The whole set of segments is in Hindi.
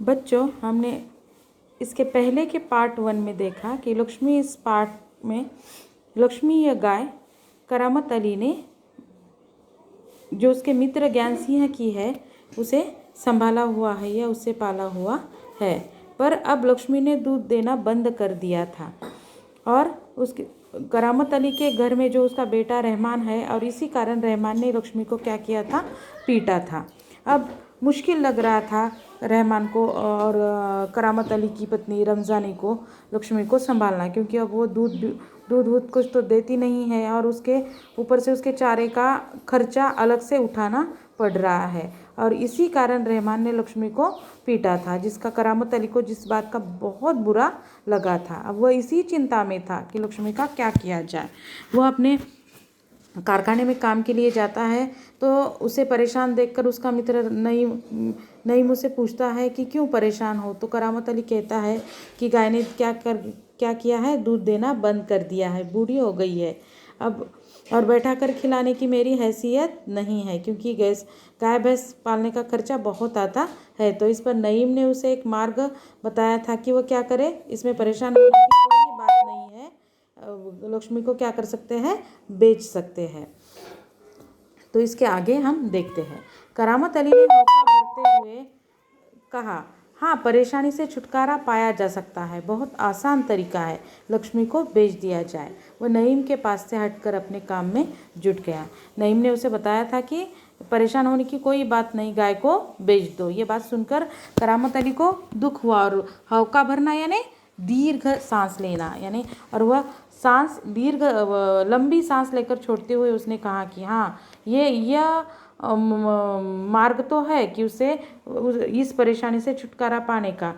बच्चों, हमने इसके पहले के पार्ट 1 में देखा कि लक्ष्मी इस पार्ट में लक्ष्मी या गाय करामत अली ने जो उसके मित्र ज्ञान सिंह की है उसे संभाला हुआ है या उसे पाला हुआ है। पर अब लक्ष्मी ने दूध देना बंद कर दिया था और उसके करामत अली के घर में जो उसका बेटा रहमान है और इसी कारण रहमान ने लक्ष्मी को क्या किया था, पीटा था। अब मुश्किल लग रहा था रहमान को और करामत अली की पत्नी रमज़ानी को लक्ष्मी को संभालना, क्योंकि अब वो दूध कुछ तो देती नहीं है और उसके ऊपर से उसके चारे का खर्चा अलग से उठाना पड़ रहा है। और इसी कारण रहमान ने लक्ष्मी को पीटा था, जिसका करामत अली को जिस बात का बहुत बुरा लगा था। अब वह इसी चिंता में था कि लक्ष्मी का क्या किया जाए। वह अपने कारखाने में काम के लिए जाता है तो उसे परेशान देखकर उसका मित्र नईम उसे पूछता है कि क्यों परेशान हो। तो करामत अली कहता है कि गाय ने क्या किया है, दूध देना बंद कर दिया है, बूढ़ी हो गई है अब, और बैठा कर खिलाने की मेरी हैसियत नहीं है, क्योंकि गाय भैंस पालने का खर्चा बहुत आता है। तो इस पर नईम ने उसे एक मार्ग बताया था कि वह क्या करे। इसमें परेशान होने की कोई बात नहीं है, लक्ष्मी को क्या कर सकते हैं, बेच सकते हैं। तो इसके आगे हम देखते हैं। करामत अली ने मौका भरते हुए कहा, हाँ, परेशानी से छुटकारा पाया जा सकता है, बहुत आसान तरीका है, लक्ष्मी को बेच दिया जाए। वह नईम के पास से हटकर अपने काम में जुट गया। नईम ने उसे बताया था कि परेशान होने की कोई बात नहीं, गाय को बेच दो। ये बात सुनकर करामत अली को दुख हुआ और हौका भरना यानी दीर्घ सांस लेना यानी, और वह लंबी सांस लेकर छोड़ते हुए उसने कहा कि हाँ, यह मार्ग तो है कि उसे इस परेशानी से छुटकारा पाने का,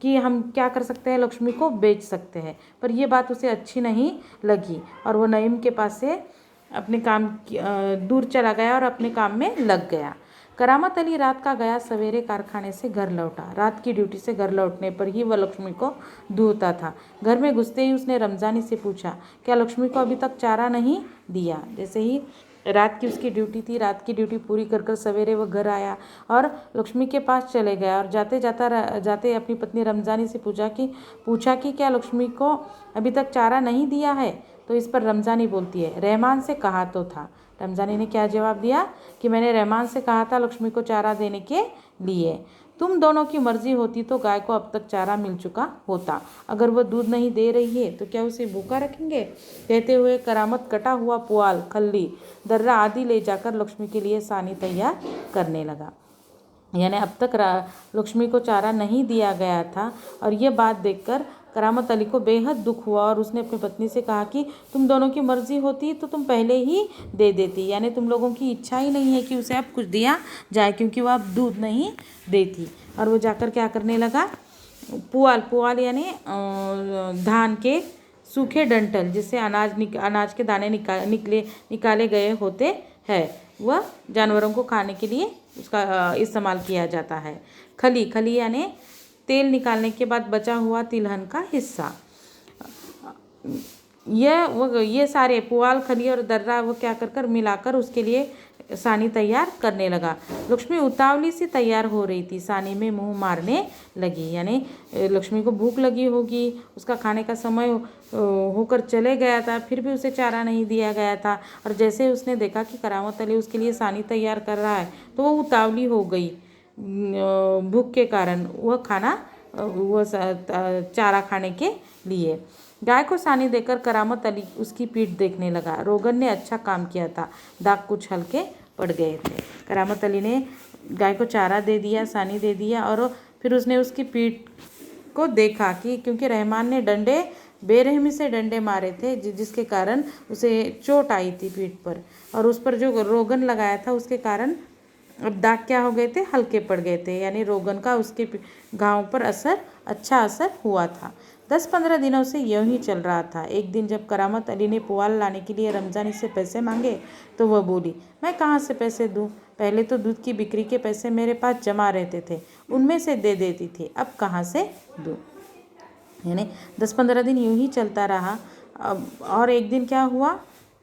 कि हम क्या कर सकते हैं, लक्ष्मी को बेच सकते हैं। पर यह बात उसे अच्छी नहीं लगी और वह नईम के पास से अपने काम दूर चला गया और अपने काम में लग गया। करामत अली रात का गया सवेरे कारखाने से घर लौटा। रात की ड्यूटी से घर लौटने पर ही वह लक्ष्मी को दूहता था। घर में घुसते ही उसने रमज़ानी से पूछा, क्या लक्ष्मी को अभी तक चारा नहीं दिया। जैसे ही रात की उसकी ड्यूटी थी, रात की ड्यूटी पूरी कर सवेरे वह घर आया और लक्ष्मी के पास चले गया और जाते अपनी पत्नी रमज़ानी से पूछा कि क्या लक्ष्मी को अभी तक चारा नहीं दिया है। तो इस पर रमज़ानी बोलती है, रहमान से कहा तो था। रमज़ानी ने क्या जवाब दिया कि मैंने रहमान से कहा था लक्ष्मी को चारा देने के लिए। तुम दोनों की मर्जी होती तो गाय को अब तक चारा मिल चुका होता। अगर वह दूध नहीं दे रही है तो क्या उसे भूखा रखेंगे। कहते हुए करामत कटा हुआ पुआल, खल्ली, दर्रा आदि ले जाकर लक्ष्मी के लिए सानी तैयार करने लगा। यानी अब तक लक्ष्मी को चारा नहीं दिया गया था और यह बात देखकर करामत अली को बेहद दुख हुआ और उसने अपनी पत्नी से कहा कि तुम दोनों की मर्जी होती तो तुम पहले ही दे देती। यानी तुम लोगों की इच्छा ही नहीं है कि उसे अब कुछ दिया जाए, क्योंकि वह अब दूध नहीं देती। और वो जाकर क्या करने लगा, पुआल यानी धान के सूखे डंठल जिससे अनाज के दाने निकाले गए होते हैं, वह जानवरों को खाने के लिए उसका इस्तेमाल किया जाता है। खली यानी तेल निकालने के बाद बचा हुआ तिलहन का हिस्सा। ये सारे पुआल, खली और दर्रा वो क्या कर मिलाकर उसके लिए सानी तैयार करने लगा। लक्ष्मी उतावली से तैयार हो रही थी, सानी में मुंह मारने लगी। यानी लक्ष्मी को भूख लगी होगी, उसका खाने का समय होकर चले गया था, फिर भी उसे चारा नहीं दिया गया था। और जैसे उसने देखा कि करामत अली उसके लिए सानी तैयार कर रहा है तो वो उतावली हो गई। भूख के कारण वह चारा खाने के लिए गाय को सानी देकर करामत अली उसकी पीठ देखने लगा। रोगन ने अच्छा काम किया था, दाग कुछ हल्के पड़ गए थे। करामत अली ने गाय को चारा दे दिया, सानी दे दिया और फिर उसने उसकी पीठ को देखा कि क्योंकि रहमान ने बेरहमी से डंडे मारे थे, जिसके कारण उसे चोट आई थी पीठ पर, और उस पर जो रोगन लगाया था उसके कारण अब दाग क्या हो गए थे, हल्के पड़ गए थे। यानी रोगन का उसके घाव पर अच्छा असर हुआ था। 10-15 दिनों से यूं ही चल रहा था। एक दिन जब करामत अली ने पुआल लाने के लिए रमज़ानी से पैसे मांगे तो वह बोली, मैं कहाँ से पैसे दूँ, पहले तो दूध की बिक्री के पैसे मेरे पास जमा रहते थे, उनमें से दे देती थी, अब कहाँ से दूँ। यानी 10-15 दिन यूं ही चलता रहा। और एक दिन क्या हुआ,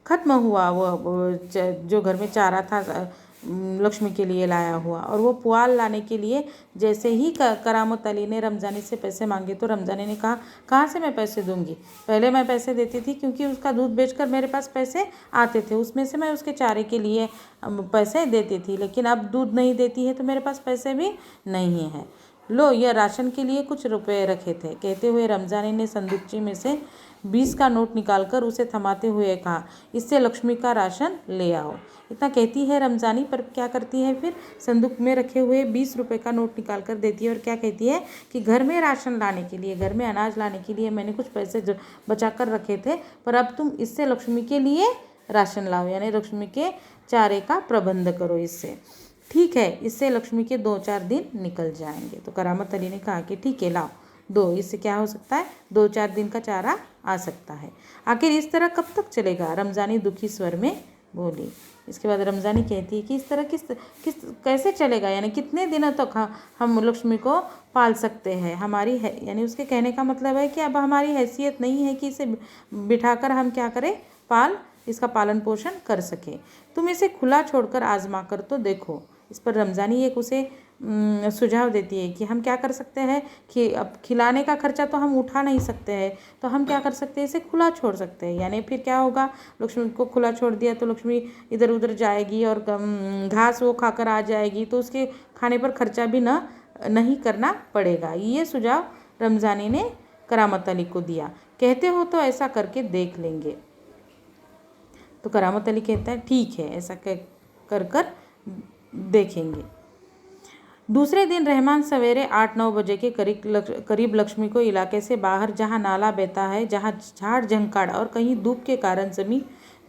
ख़त्म हुआ वो जो घर में चारा था, लक्ष्मी के लिए लाया हुआ। और वो पुआल लाने के लिए जैसे ही करामत अली ने रमज़ानी से पैसे मांगे तो रमज़ानी ने कहा, कहाँ से मैं पैसे दूंगी, पहले मैं पैसे देती थी क्योंकि उसका दूध बेचकर मेरे पास पैसे आते थे, उसमें से मैं उसके चारे के लिए पैसे देती थी, लेकिन अब दूध नहीं देती है तो मेरे पास पैसे भी नहीं है। लो, यह राशन के लिए कुछ रुपए रखे थे। कहते हुए रमज़ानी ने संदूकची में से 20 का नोट निकालकर उसे थमाते हुए कहा, इससे लक्ष्मी का राशन ले आओ। इतना कहती है रमज़ानी, पर क्या करती है फिर, संदूक में रखे हुए 20 रुपये का नोट निकाल कर देती है और क्या कहती है कि घर में राशन लाने के लिए, घर में अनाज लाने के लिए मैंने कुछ पैसे बचा कर रखे थे, पर अब तुम इससे लक्ष्मी के लिए राशन लाओ, यानी लक्ष्मी के चारे का प्रबंध करो इससे। ठीक है, इससे लक्ष्मी के 2-4 दिन निकल जाएंगे। तो करामत अली ने कहा कि ठीक है, लाओ दो, इससे क्या हो सकता है, 2-4 दिन का चारा आ सकता है। आखिर इस तरह कब तक चलेगा, रमज़ानी दुखी स्वर में बोली। इसके बाद रमज़ानी कहती है कि इस तरह किस कैसे चलेगा, यानी कितने दिनों तक हम लक्ष्मी को पाल सकते हैं, हमारी है, यानी उसके कहने का मतलब है कि अब हमारी हैसियत नहीं है कि इसे बिठाकर हम क्या करें, इसका पालन पोषण कर सके। तुम इसे खुला छोड़कर आजमा कर तो देखो। इस पर रमज़ानी एक उसे सुझाव देती है कि हम क्या कर सकते हैं कि अब खिलाने का खर्चा तो हम उठा नहीं सकते हैं, तो हम क्या कर सकते हैं, इसे खुला छोड़ सकते हैं। यानी फिर क्या होगा, लक्ष्मी को खुला छोड़ दिया तो लक्ष्मी इधर उधर जाएगी और घास वो खाकर आ जाएगी, तो उसके खाने पर खर्चा भी नहीं करना पड़ेगा। ये सुझाव रमज़ानी ने करामत अली को दिया। कहते हो तो ऐसा करके देख लेंगे। तो करामत अली कहता है ठीक है, ऐसा कर देखेंगे। दूसरे दिन रहमान सवेरे 8-9 बजे के करीब लक्ष्मी को इलाके से बाहर, जहाँ नाला बहता है, जहाँ झाड़ झंकाड़ और कहीं धूप के कारण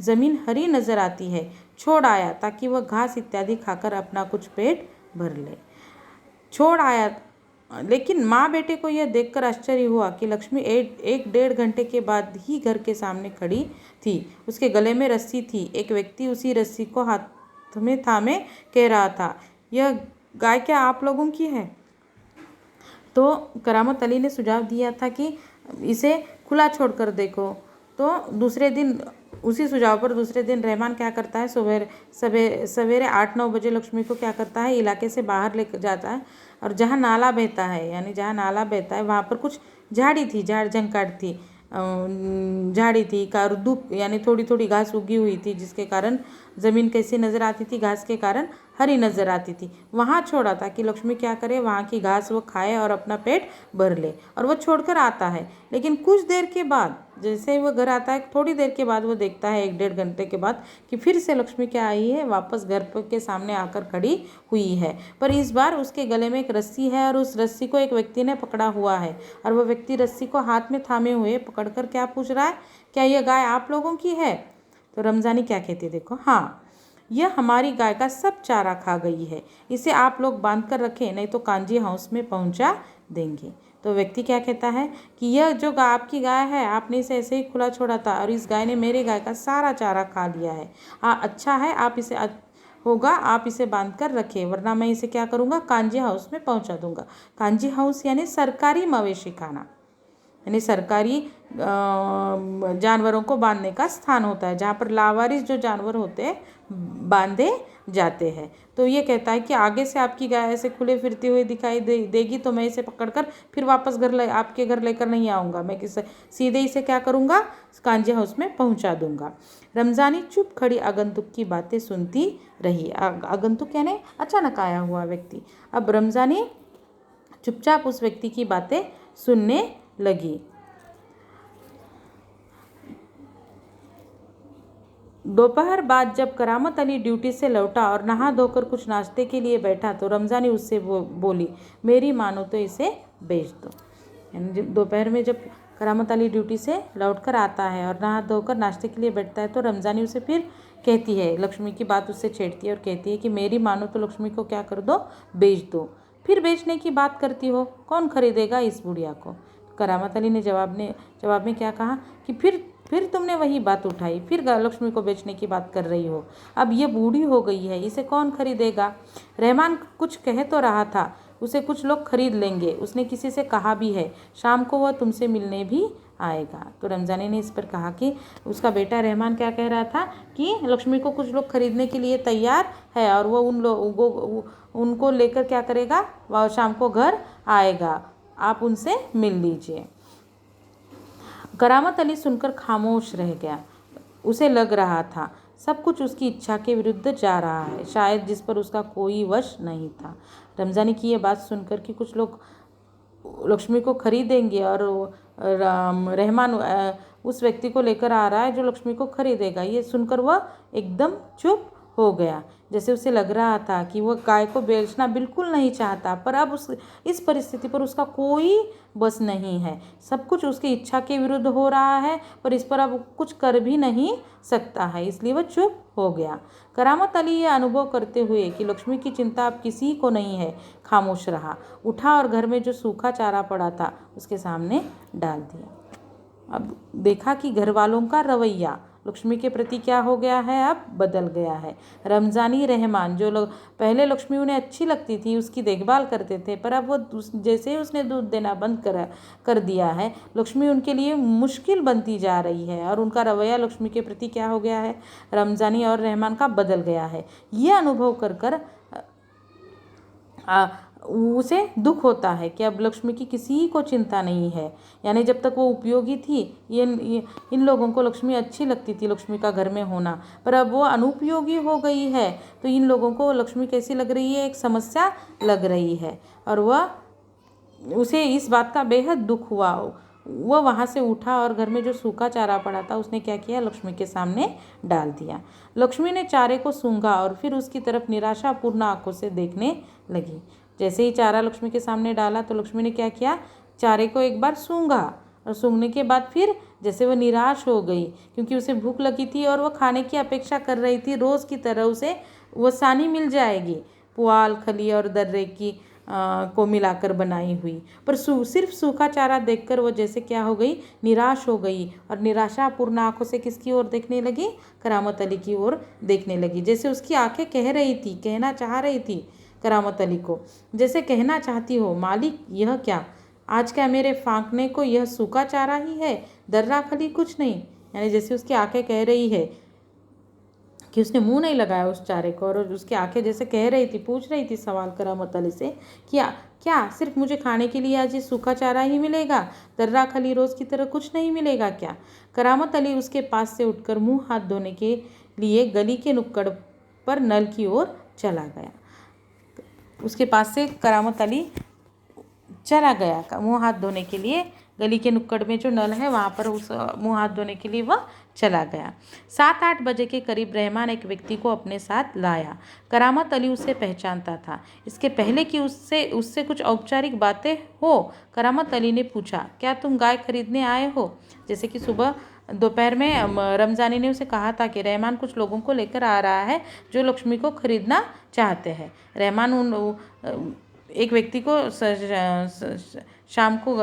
जमीन हरी नजर आती है, छोड़ आया ताकि वह घास इत्यादि खाकर अपना कुछ पेट भर ले। छोड़ आया, लेकिन माँ बेटे को यह देखकर आश्चर्य हुआ कि लक्ष्मी 1-1.5 घंटे के बाद ही घर के सामने खड़ी थी। उसके गले में रस्सी थी। एक व्यक्ति उसी रस्सी को हाथ में थामे कह रहा था, यह गाय क्या आप लोगों की है? तो करामत अली ने सुझाव दिया था कि इसे खुला छोड़कर देखो। तो दूसरे दिन उसी सुझाव पर दूसरे दिन रहमान क्या करता है, सवेरे 8-9 बजे लक्ष्मी को क्या करता है, इलाके से बाहर लेकर जाता है और जहाँ नाला बहता है, यानी जहाँ नाला बहता है वहाँ पर कुछ झाड़ी थी, झाड़ झंकाड़ थी, झाड़ी थी, धूप यानी थोड़ी थोड़ी घास उगी हुई थी, जिसके कारण ज़मीन कैसी नज़र आती थी, घास के कारण हरी नज़र आती थी। वहाँ छोड़ा था कि लक्ष्मी क्या करे, वहाँ की घास वो खाए और अपना पेट भर ले, और वो छोड़कर आता है। लेकिन कुछ देर के बाद, जैसे ही वो घर आता है, थोड़ी देर के बाद वो देखता है 1-1.5 घंटे के बाद कि फिर से लक्ष्मी क्या आई है, वापस घर के सामने आकर खड़ी हुई है। पर इस बार उसके गले में एक रस्सी है और उस रस्सी को एक व्यक्ति ने पकड़ा हुआ है, और वह व्यक्ति रस्सी को हाथ में थामे हुए पकड़कर क्या पूछ रहा है, क्या यह गाय आप लोगों की है? तो रमज़ानी क्या कहती, देखो, हाँ, यह हमारी गाय का सब चारा खा गई है, इसे आप लोग बांध कर रखें, नहीं तो कांजी हाउस में पहुंचा देंगे। तो व्यक्ति क्या कहता है कि यह जो आपकी गाय है, आपने इसे ऐसे ही खुला छोड़ा था और इस गाय ने मेरे गाय का सारा चारा खा लिया है। अच्छा है, आप इसे बांध कर रखें, वरना मैं इसे क्या करूँगा, कांजी हाउस में पहुँचा दूँगा। कांजी हाउस यानी सरकारी मवेशी खाना, यानी सरकारी जानवरों को बांधने का स्थान होता है, जहाँ पर लावारिस जो जानवर होते हैं बांधे जाते हैं। तो ये कहता है कि आगे से आपकी गाय ऐसे खुले फिरती हुई दिखाई देगी तो मैं इसे पकड़कर फिर वापस आपके घर लेकर नहीं आऊँगा, मैं सीधे इसे क्या करूँगा, कांजी हाउस में पहुँचा दूँगा। रमज़ानी चुप खड़ी आगंतुक की बातें सुनती रही। आगंतुक यानी अचानक आया हुआ व्यक्ति। अब रमज़ानी चुपचाप उस व्यक्ति की बातें सुनने लगी। दोपहर बाद जब करामत अली ड्यूटी से लौटा और नहा धोकर कुछ नाश्ते के लिए बैठा तो रमज़ानी उससे बोली, मेरी मानो तो इसे बेच दो। यानी दोपहर में जब करामत अली ड्यूटी से लौटकर आता है और नहा धोकर नाश्ते के लिए बैठता है तो रमज़ानी उसे फिर कहती है, लक्ष्मी की बात उससे छेड़ती है और कहती है कि मेरी मानो तो लक्ष्मी को क्या कर दो, बेच दो। फिर बेचने की बात करती हो, कौन खरीदेगा इस बुढ़िया को? करामत अली ने जवाब में क्या कहा कि फिर तुमने वही बात उठाई, फिर लक्ष्मी को बेचने की बात कर रही हो। अब ये बूढ़ी हो गई है, इसे कौन खरीदेगा? रहमान कुछ कह तो रहा था, उसे कुछ लोग खरीद लेंगे, उसने किसी से कहा भी है, शाम को वह तुमसे मिलने भी आएगा। तो रमज़ानी ने इस पर कहा कि उसका बेटा रहमान क्या कह रहा था कि लक्ष्मी को कुछ लोग खरीदने के लिए तैयार है और वो उनको लेकर क्या करेगा, वह शाम को घर आएगा, आप उनसे मिल लीजिए। करामत अली सुनकर खामोश रह गया। उसे लग रहा था सब कुछ उसकी इच्छा के विरुद्ध जा रहा है, शायद जिस पर उसका कोई वश नहीं था। रमज़ानी की ये बात सुनकर कि कुछ लोग लक्ष्मी को खरीदेंगे और रहमान उस व्यक्ति को लेकर आ रहा है जो लक्ष्मी को खरीदेगा, ये सुनकर वह एकदम चुप हो गया। जैसे उसे लग रहा था कि वह गाय को बेचना बिल्कुल नहीं चाहता, पर अब इस परिस्थिति पर उसका कोई बस नहीं है। सब कुछ उसकी इच्छा के विरुद्ध हो रहा है, पर इस पर अब कुछ कर भी नहीं सकता है, इसलिए वह चुप हो गया। करामत अली यह अनुभव करते हुए कि लक्ष्मी की चिंता अब किसी को नहीं है, खामोश रहा। उठा और घर में जो सूखा चारा पड़ा था उसके सामने डाल दिया। अब देखा कि घर वालों का रवैया लक्ष्मी के प्रति क्या हो गया है, अब बदल गया है। रमज़ानी रहमान जो लोग पहले लक्ष्मी उन्हें अच्छी लगती थी, उसकी देखभाल करते थे, पर अब वो जैसे ही उसने दूध देना बंद कर दिया है, लक्ष्मी उनके लिए मुश्किल बनती जा रही है और उनका रवैया लक्ष्मी के प्रति क्या हो गया है, रमज़ानी और रहमान का बदल गया है। ये अनुभव कर उसे दुख होता है कि अब लक्ष्मी की किसी को चिंता नहीं है। यानी जब तक वो उपयोगी थी, इन लोगों को लक्ष्मी अच्छी लगती थी, लक्ष्मी का घर में होना, पर अब वो अनुपयोगी हो गई है तो इन लोगों को लक्ष्मी कैसी लग रही है, एक समस्या लग रही है और उसे इस बात का बेहद दुख हुआ। वह वहाँ से उठा और घर में जो सूखा चारा पड़ा था उसने क्या किया, लक्ष्मी के सामने डाल दिया। लक्ष्मी ने चारे को सूंघा और फिर उसकी तरफ निराशापूर्ण आंखों से देखने लगी। जैसे ही चारा लक्ष्मी के सामने डाला तो लक्ष्मी ने क्या किया, चारे को एक बार सूंघा और सूंघने के बाद फिर जैसे वह निराश हो गई, क्योंकि उसे भूख लगी थी और वह खाने की अपेक्षा कर रही थी। रोज़ की तरह उसे वह सानी मिल जाएगी, पुआल, खली और दर्रे की को मिलाकर बनाई हुई, पर सिर्फ सूखा चारा देखकर वो जैसे क्या हो गई, निराश हो गई और निराशापूर्ण आंखों से किसकी ओर देखने लगी, करामत अली की ओर देखने लगी। जैसे उसकी आंखें कह रही थी, कहना चाह रही थी करामत अली को, जैसे कहना चाहती हो, मालिक यह क्या, आज क्या मेरे फांकने को यह सूखा चारा ही है, दर्रा खली कुछ नहीं। यानी जैसे उसकी आंखें कह रही है कि उसने मुंह नहीं लगाया उस चारे को, और उसकी आंखें जैसे कह रही थी, पूछ रही थी सवाल करामत अली से कि क्या सिर्फ मुझे खाने के लिए आज ये सूखा चारा ही मिलेगा, दर्रा खली रोज़ की तरह कुछ नहीं मिलेगा क्या। करामत अली उसके पास से उठकर मुंह हाथ धोने के लिए गली के नुक्कड़ पर नल की ओर चला गया। उसके पास से करामत अली चला गया मुंह हाथ धोने के लिए, गली के नुक्कड़ में जो नल है वहाँ पर उस मुंह हाथ धोने के लिए वह चला गया। 7-8 बजे के करीब रहमान एक व्यक्ति को अपने साथ लाया। करामत अली उसे पहचानता था। इसके पहले कि उससे कुछ औपचारिक बातें हो, करामत अली ने पूछा, क्या तुम गाय खरीदने आए हो। जैसे कि सुबह दोपहर में रमज़ानी ने उसे कहा था कि रहमान कुछ लोगों को लेकर आ रहा है जो लक्ष्मी को खरीदना चाहते हैं। रहमान एक व्यक्ति को शाम को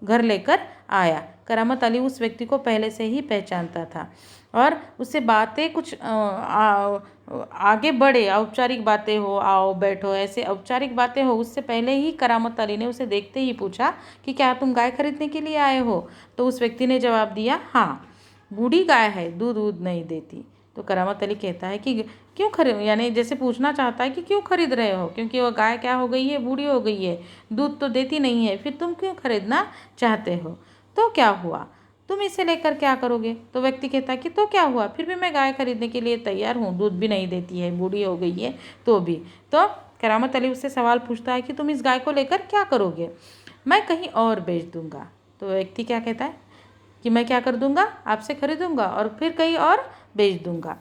घर लेकर आया। करामत अली उस व्यक्ति को पहले से ही पहचानता था और उससे बातें कुछ आगे बढ़े, औपचारिक बातें हो, आओ बैठो, ऐसे औपचारिक बातें हो, उससे पहले ही करामत अली ने उसे देखते ही पूछा कि क्या तुम गाय खरीदने के लिए आए हो। तो उस व्यक्ति ने जवाब दिया, हाँ, बूढ़ी गाय है, दूध नहीं देती। तो करामत अली कहता है कि क्यों खरीद, यानी जैसे पूछना चाहता है कि क्यों खरीद रहे हो, क्योंकि वो गाय क्या हो गई है, बूढ़ी हो गई है, दूध तो देती नहीं है, फिर तुम क्यों खरीदना चाहते हो। तो क्या हुआ, तुम इसे लेकर क्या करोगे। तो व्यक्ति कहता है कि तो क्या हुआ, फिर भी मैं गाय खरीदने के लिए तैयार हूँ, दूध भी नहीं देती है, बूढ़ी हो गई है तो भी। तो करामत अली उससे सवाल पूछता है कि तुम इस गाय को लेकर क्या करोगे। मैं कहीं और बेच दूंगा। तो व्यक्ति क्या कहता है कि मैं क्या कर दूंगा, आपसे खरीदूंगा और फिर कहीं और बेच दूंगा।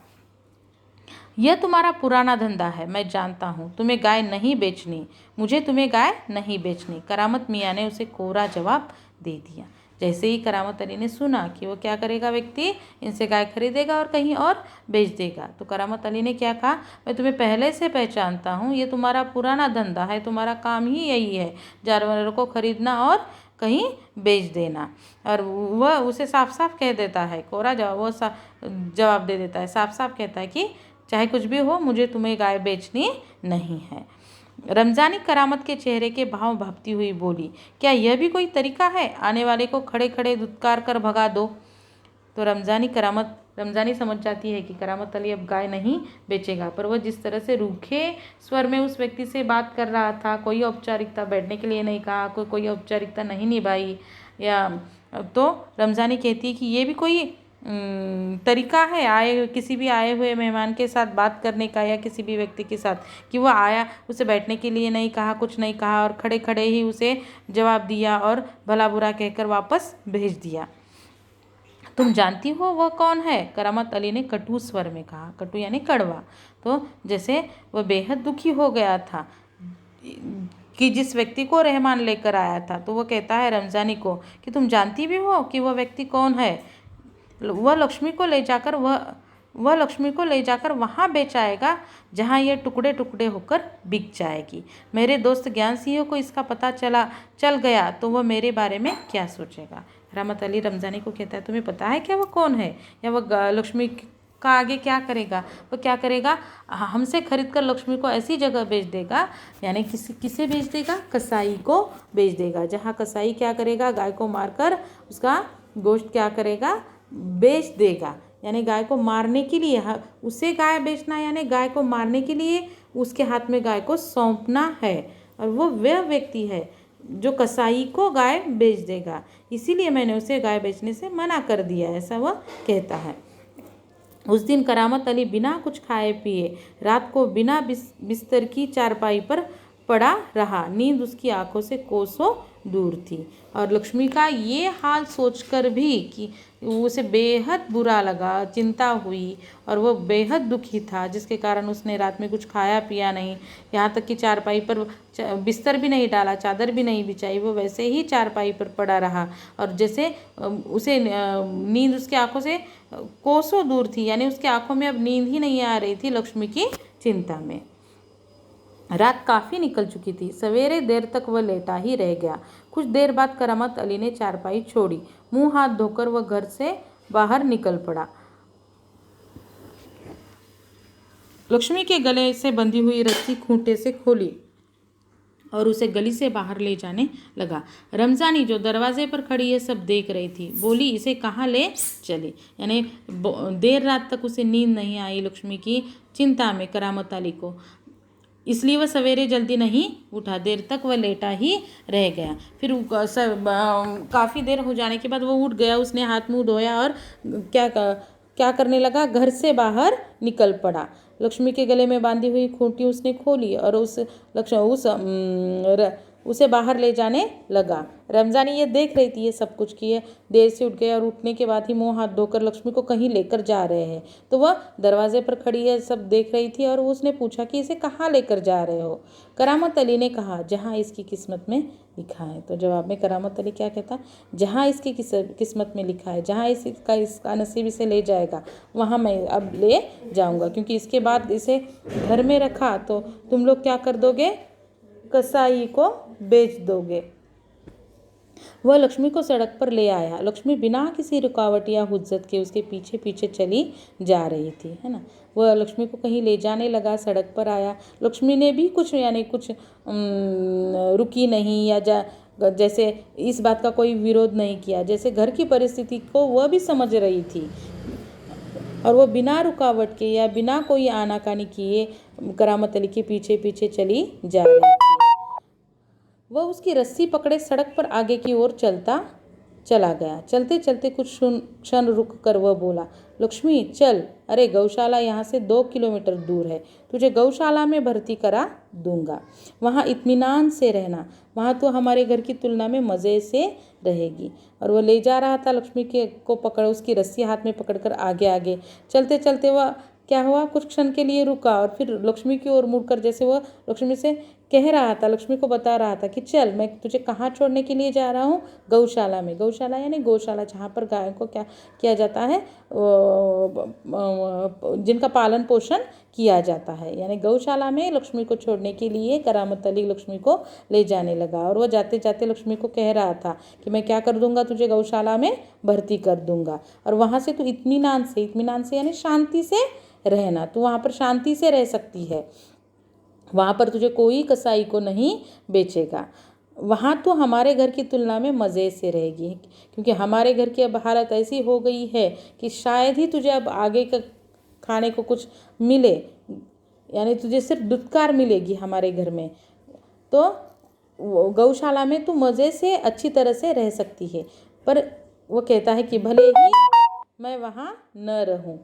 यह तुम्हारा पुराना धंधा है, मैं जानता हूँ, तुम्हें गाय नहीं बेचनी, मुझे तुम्हें गाय नहीं बेचनी। करामत मियाँ ने उसे कोरा जवाब दे दिया। जैसे ही करामत अली ने सुना कि वो क्या करेगा, व्यक्ति इनसे गाय खरीदेगा और कहीं और बेच देगा, तो करामत अली ने क्या कहा, मैं तुम्हें पहले से पहचानता हूँ, ये तुम्हारा पुराना धंधा है, तुम्हारा काम ही यही है, जानवरों को खरीदना और कहीं बेच देना। और वह उसे साफ साफ कह देता है, कोरा जवाब वो जवाब दे देता है, साफ साफ कहता है कि चाहे कुछ भी हो, मुझे तुम्हें गाय बेचनी नहीं है। रमजानी करामत के चेहरे के भाव भांपती हुई बोली, क्या यह भी कोई तरीका है? आने वाले को खड़े खड़े धुतकार कर भगा दो। तो रमजानी समझ जाती है कि करामत अली अब गाय नहीं बेचेगा, पर वह जिस तरह से रूखे स्वर में उस व्यक्ति से बात कर रहा था, कोई औपचारिकता बैठने के लिए नहीं कहा, कोई औपचारिकता नहीं निभाई, या तो रमजानी कहती है कि ये भी कोई तरीका है किसी भी आए हुए मेहमान के साथ बात करने का, या किसी भी व्यक्ति के साथ, कि वह आया, उसे बैठने के लिए नहीं कहा, कुछ नहीं कहा, और खड़े खड़े ही उसे जवाब दिया और भला बुरा कहकर वापस भेज दिया। तुम जानती हो वह कौन है? करामत अली ने कटु स्वर में कहा। कटु यानी कड़वा। तो जैसे वह बेहद दुखी हो गया था कि जिस व्यक्ति को रहमान लेकर आया था, तो वह कहता है रमजानी को कि तुम जानती भी हो कि वह व्यक्ति कौन है? वह लक्ष्मी को ले जाकर वहाँ बेचाएगा जहाँ यह टुकड़े टुकड़े होकर बिक जाएगी। मेरे दोस्त ज्ञान सिंह को इसका पता चल गया तो वह मेरे बारे में क्या सोचेगा? करामत अली रमजानी को कहता है, तुम्हें पता है क्या वह कौन है, या वह लक्ष्मी का आगे क्या करेगा? वह क्या करेगा? हमसे खरीद कर लक्ष्मी को ऐसी जगह बेच देगा, यानी किसे बेच देगा? कसाई को बेच देगा, जहाँ कसाई क्या करेगा? गाय को मारकर उसका गोश्त क्या करेगा? बेच देगा। यानी गाय को मारने के लिए उसे गाय बेचना, यानी गाय को मारने के लिए उसके हाथ में गाय को सौंपना है, और वह व्यक्ति है जो कसाई को गाय बेच देगा। इसीलिए मैंने उसे गाय बेचने से मना कर दिया, ऐसा वह कहता है। उस दिन करामत अली बिना कुछ खाए पिए रात को बिना बिस्तर की चारपाई पर पड़ा रहा। नींद उसकी आंखों से कोसों दूर थी, और लक्ष्मी का ये हाल सोचकर भी कि उसे बेहद बुरा लगा, चिंता हुई, और वह बेहद दुखी था, जिसके कारण उसने रात में कुछ खाया पिया नहीं, यहाँ तक कि चारपाई पर बिस्तर भी नहीं डाला, चादर भी नहीं बिछाई, वो वैसे ही चारपाई पर पड़ा रहा। और जैसे उसे नींद उसकी आंखों से कोसों दूर थी, यानी उसकी आंखों में अब नींद ही नहीं आ रही थी लक्ष्मी की चिंता में। रात काफ़ी निकल चुकी थी। सवेरे देर तक वह लेटा ही रह गया। कुछ देर बाद करामत अली ने चारपाई छोड़ी, मुंह हाथ धोकर वह घर से बाहर निकल पड़ा। लक्ष्मी के गले से बंधी हुई रस्सी खूंटे से खोली और उसे गली से बाहर ले जाने लगा। रमजानी जो दरवाजे पर खड़ी ये सब देख रही थी, बोली, इसे कहाँ ले चले? यानी देर रात तक उसे नींद नहीं आई लक्ष्मी की चिंता में करामत अली को, इसलिए वह सवेरे जल्दी नहीं उठा, देर तक वह लेटा ही रह गया। फिर काफ़ी देर हो जाने के बाद वो उठ गया, उसने हाथ मुंह धोया और क्या करने लगा? घर से बाहर निकल पड़ा। लक्ष्मी के गले में बांधी हुई खूंटी उसने खोली और उसे बाहर ले जाने लगा। रमजानी ये देख रही थी ये सब कुछ किए, देर से उठ गए और उठने के बाद ही मुंह हाथ धोकर लक्ष्मी को कहीं लेकर जा रहे हैं, तो वह दरवाजे पर खड़ी है सब देख रही थी, और उसने पूछा कि इसे कहाँ लेकर जा रहे हो? करामत अली ने कहा, जहाँ इसकी किस्मत में लिखा है। तो जवाब में करामत अली क्या कहता? जहाँ इसकी किस्मत में लिखा है, जहाँ इसका नसीब इसे ले जाएगा, वहाँ मैं अब ले जाऊँगा, क्योंकि इसके बाद इसे घर में रखा तो तुम लोग क्या कर दोगे? कसाई को बेच दोगे। वह लक्ष्मी को सड़क पर ले आया। लक्ष्मी बिना किसी रुकावट या हुज्जत के उसके पीछे पीछे चली जा रही थी, है ना। वह लक्ष्मी को कहीं ले जाने लगा, सड़क पर आया। लक्ष्मी ने भी कुछ रुकी नहीं, या जैसे इस बात का कोई विरोध नहीं किया, जैसे घर की परिस्थिति को वह भी समझ रही थी, और वह बिना रुकावट के या बिना कोई आनाकानी किए करामत अली के पीछे पीछे चली जा रही थी। वह उसकी रस्सी पकड़े सड़क पर आगे की ओर चला गया। चलते चलते कुछ क्षण रुक कर वह बोला, लक्ष्मी चल, अरे गौशाला यहाँ से 2 किलोमीटर दूर है, तुझे गौशाला में भर्ती करा दूंगा, वहाँ इत्मीनान से रहना, वहाँ तो हमारे घर की तुलना में मज़े से रहेगी। और वह ले जा रहा था लक्ष्मी को पकड़, उसकी रस्सी हाथ में पकड़कर आगे आगे। चलते चलते वह क्या हुआ, कुछ क्षण के लिए रुका और फिर लक्ष्मी की ओर मुड़कर जैसे वह लक्ष्मी से कह रहा था, लक्ष्मी को बता रहा था कि चल, मैं तुझे कहाँ छोड़ने के लिए जा रहा हूँ? गौशाला में। गौशाला यानी गौशाला, जहाँ पर गायों को क्या किया जाता है, जिनका पालन पोषण किया जाता है, यानी गौशाला में लक्ष्मी को छोड़ने के लिए करामत अली लक्ष्मी को ले जाने लगा। और वह जाते जाते लक्ष्मी को कह रहा था कि मैं क्या कर दूंगा, तुझे गौशाला में भर्ती कर दूंगा, और वहाँ से तू इत्मीनान से यानी शांति से रहना, तू वहाँ पर शांति से रह सकती है। वहाँ पर तुझे कोई कसाई को नहीं बेचेगा। वहाँ तो हमारे घर की तुलना में मज़े से रहेगी, क्योंकि हमारे घर की अब हालत ऐसी हो गई है कि शायद ही तुझे अब आगे का खाने को कुछ मिले, यानी तुझे सिर्फ दुत्कार मिलेगी हमारे घर में। तो गौशाला में तू मज़े से अच्छी तरह से रह सकती है। पर वो कहता है कि भले ही मैं वहाँ न रहूं,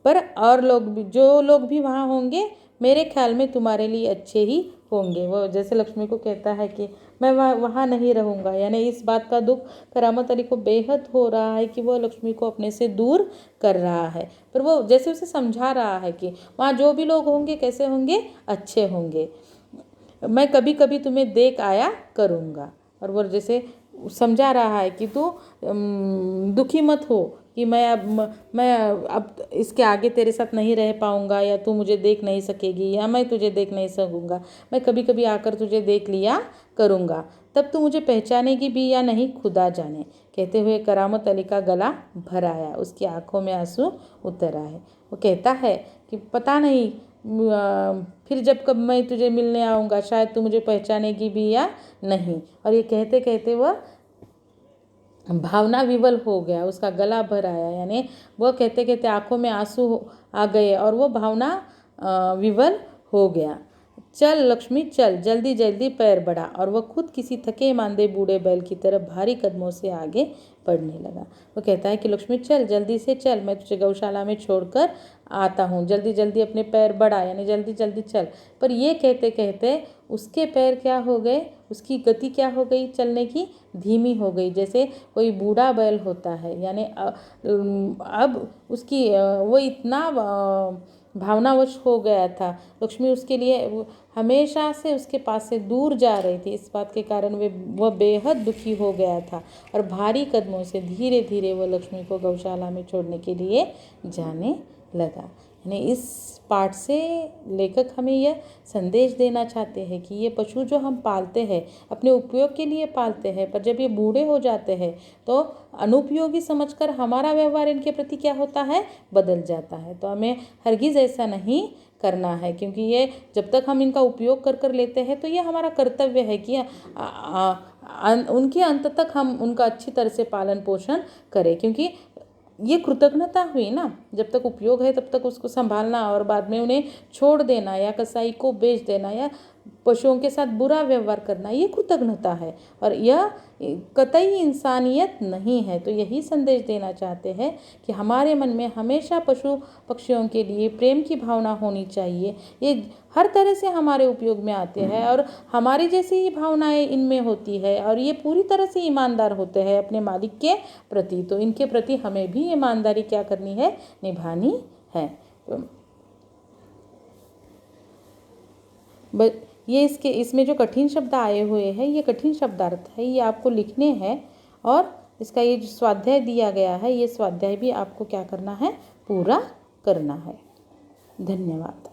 पर और लोग भी, जो लोग भी वहाँ होंगे मेरे ख्याल में तुम्हारे लिए अच्छे ही होंगे। वो जैसे लक्ष्मी को कहता है कि मैं वहाँ नहीं रहूँगा, यानी इस बात का दुख करामत अली को बेहद हो रहा है कि वो लक्ष्मी को अपने से दूर कर रहा है। पर वो जैसे उसे समझा रहा है कि वहाँ जो भी लोग होंगे कैसे होंगे, अच्छे होंगे, मैं कभी कभी तुम्हें देख आया करूँगा। और वो जैसे समझा रहा है कि तू दुखी मत हो कि मैं अब इसके आगे तेरे साथ नहीं रह पाऊँगा, या तू मुझे देख नहीं सकेगी, या मैं तुझे देख नहीं सकूँगा। मैं कभी कभी आकर तुझे देख लिया करूँगा, तब तू मुझे पहचानेगी भी या नहीं खुदा जाने। कहते हुए करामत अली का गला भर आया, उसकी आंखों में आंसू उतर आए। वो कहता है कि पता नहीं फिर जब कब मैं तुझे मिलने आऊँगा, शायद तू मुझे पहचानेगी भी या नहीं। और ये कहते कहते वह भावना विवल हो गया, उसका गला भर आया, यानी वह कहते कहते आंखों में आंसू आ गए और वो भावना विवल हो गया। चल लक्ष्मी चल, जल्दी जल्दी पैर बढ़ा। और वह खुद किसी थके मांदे बूढ़े बैल की तरह भारी कदमों से आगे बढ़ने लगा। वो कहता है कि लक्ष्मी चल, जल्दी से चल, मैं तुझे गौशाला में छोड़कर आता हूँ, जल्दी जल्दी अपने पैर बढ़ा, यानी जल्दी जल्दी चल। पर ये कहते कहते उसके पैर क्या हो गए, उसकी गति क्या हो गई चलने की, धीमी हो गई, जैसे कोई बूढ़ा बैल होता है। यानी अब उसकी वो इतना भावनावश हो गया था। लक्ष्मी उसके लिए हमेशा से उसके पास से दूर जा रही थी, इस बात के कारण वह बेहद दुखी हो गया था और भारी कदमों से धीरे धीरे वह लक्ष्मी को गौशाला में छोड़ने के लिए जाने लगा। यानी इस पाठ से लेखक हमें यह संदेश देना चाहते हैं कि ये पशु जो हम पालते हैं अपने उपयोग के लिए पालते हैं, पर जब ये बूढ़े हो जाते हैं तो अनुपयोगी समझकर हमारा व्यवहार इनके प्रति क्या होता है, बदल जाता है। तो हमें हरगिज़ ऐसा नहीं करना है, क्योंकि ये जब तक हम इनका उपयोग कर कर लेते हैं तो ये हमारा कर्तव्य है कि उनके अंत तक हम उनका अच्छी तरह से पालन पोषण करें, क्योंकि ये कृतज्ञता हुई ना। जब तक उपयोग है तब तक उसको संभालना, और बाद में उन्हें छोड़ देना या कसाई को बेच देना या पशुओं के साथ बुरा व्यवहार करना, ये कृतज्ञता है और यह कतई इंसानियत नहीं है। तो यही संदेश देना चाहते हैं कि हमारे मन में हमेशा पशु पक्षियों के लिए प्रेम की भावना होनी चाहिए। ये हर तरह से हमारे उपयोग में आते हैं और हमारी जैसी ही भावनाएं इनमें होती है, और ये पूरी तरह से ईमानदार होते हैं अपने मालिक के प्रति। तो इनके प्रति हमें भी ईमानदारी क्या करनी है, निभानी है। तो ये इसमें जो कठिन शब्द आए हुए हैं, ये कठिन शब्दार्थ है, ये आपको लिखने हैं। और इसका ये जो स्वाध्याय दिया गया है, ये स्वाध्याय भी आपको क्या करना है, पूरा करना है। धन्यवाद।